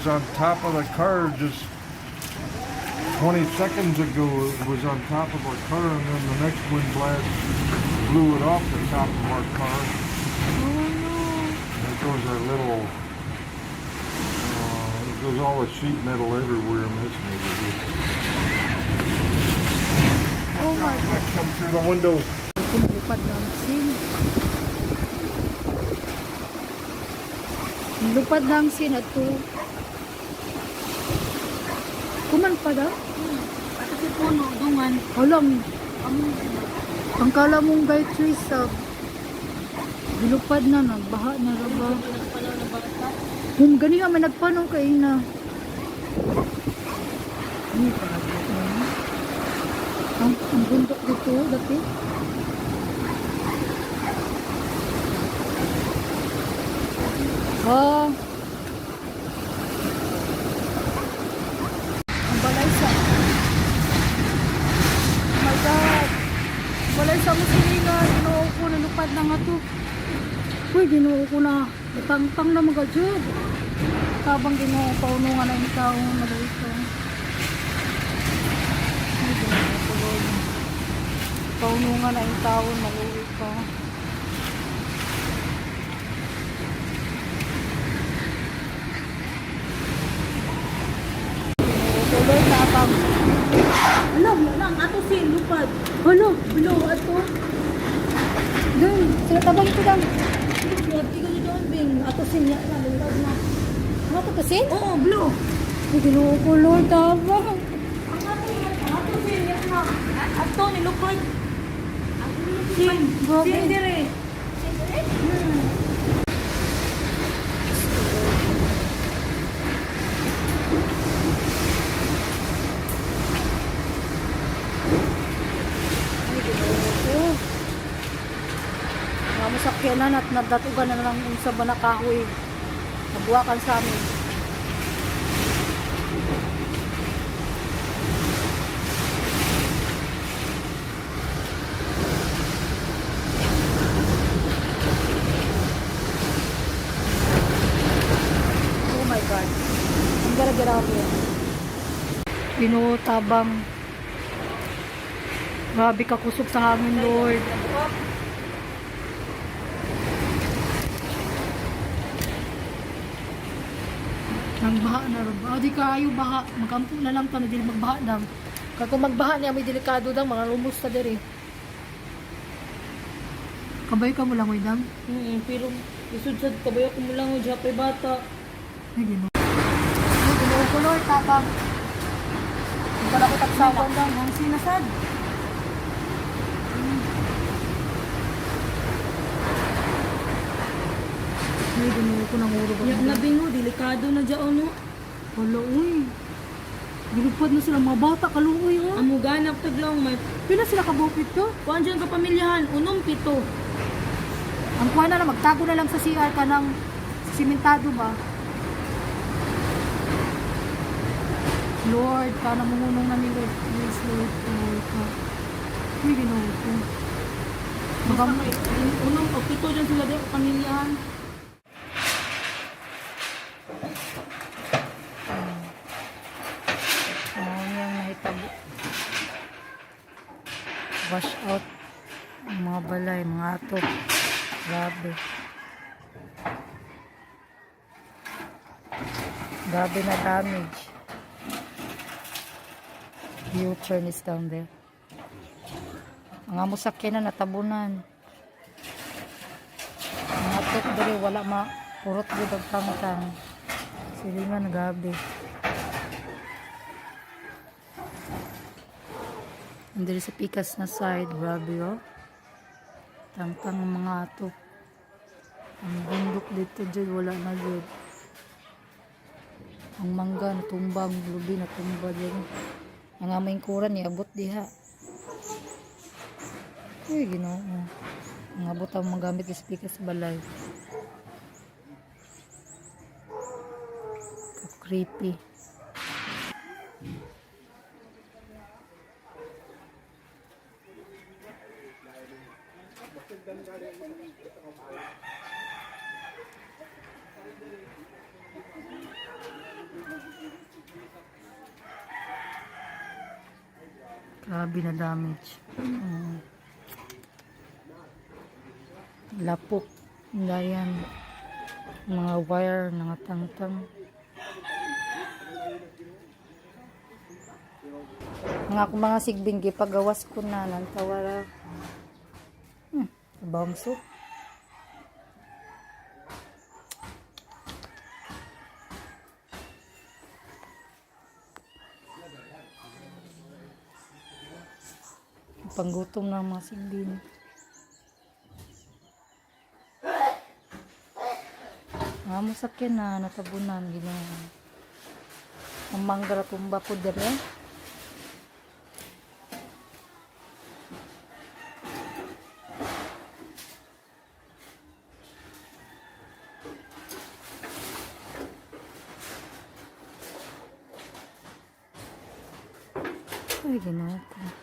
was on top of the car just 20 seconds ago. It was on top of our car, and then the next wind blast blew it off the top of our car. Oh no. There goes our little, there goes all the sheet metal everywhere missing it. Oh my God. Come through the window. Lumipad ng sin. Lupad ng sin at to. Kuman pa daw? At si puno, dungan. Alam. Ang kala mong guy trees sa bilupad na, nagbaha na raba. Gani nga may nagpano kayo na. Hindi pa natin. Ang bundok dito, dati. Oh. Ang balaysa. Oh my God. Balaysa mo silingan. Ginoo ko, nalupad na nga to. Uy, ginoo ko na. Itang-tang na mga job. Habang ginoo, paunungan na yung taong malaysa. Uy, ginoo ko, Lord. Paunungan na yung taong malaysa. Tuloy na abang. Alam, lang, ato si lupad. Ano? Below, ato. Dun, sila tabang ito lang. Ikaw dito doon, Bing. Ato si niya, lupad na. Ano ito kasi? Oo, blue. Ay, ginoo ko, Lord, tabang. Ato si niya na. Ato ni lupad. Sin. Grabe. Sin dire. Mga masakyanan at nadatugan na lang yung sa banakahoy. Nagbuwakan sa amin. Oh my God. Ang gara-grabe. Pinutabang. Grabe ka kusog sa hangin, Lord. Ang baha na rin. Di kayo baha. Magkampo na lang pa na dili magbaha lang. Kaya kung magbaha niya, may delikado lang. Mga lumos na diri. Kabay ka mo lang, Dam? Pero isudsad ka ba yung kumulang o diyapay bata? Ay, gino. Ay, gino ko, Lord. Tabang. Hindi pa na ko tagsawan lang. Ang sinasad. Ay, gino ko nang uro. Yak na bingo, delikado na dyan, no? Wala, uy. Gilupad na sila. Mga bata, kaluoy, oh. Amo ganap taglaw, may Pila sila kabupit to? kuan dyan ka pamilyahan, unong pito. Ang kuha na lang, magtago na lang sa CR ka ng simentado ba? Lord, kana mungunong namin, Lord. Please, Lord, Lord ka. Uy, ginawa ko. Baka may unong o pito dyan sila dyan pamilyahan. Yung nahitabo. Wash out. Ang mga balay, mga ato. Grabe. Grabe na damage. U-turn is down there. Ang amo sakyan na natabunan. Ang atok dali wala purot gud ang tangtang. Silingan gabi. Andiri sa pikas na side, grabe oh. Tangtang ang mga atok. Ang bundok dito dyan, wala na dyan. Ang mangga natumbang, lubi natumba dyan. Ang aming kuran, iabot diha. Uy, ginoo. Ang abot ang mga gamit sa pikas balay. Creepy. Grabe na damage. Lapok. Dayan. Mga wire, mga tangtang. Mga sigbing gipagawas ko na nang tawara. Bamso. Panggutom na mga sigbing. Mo sakyan na natabunan ginawa. Ang manggara tumba ko dire. Ay, ginawa ko.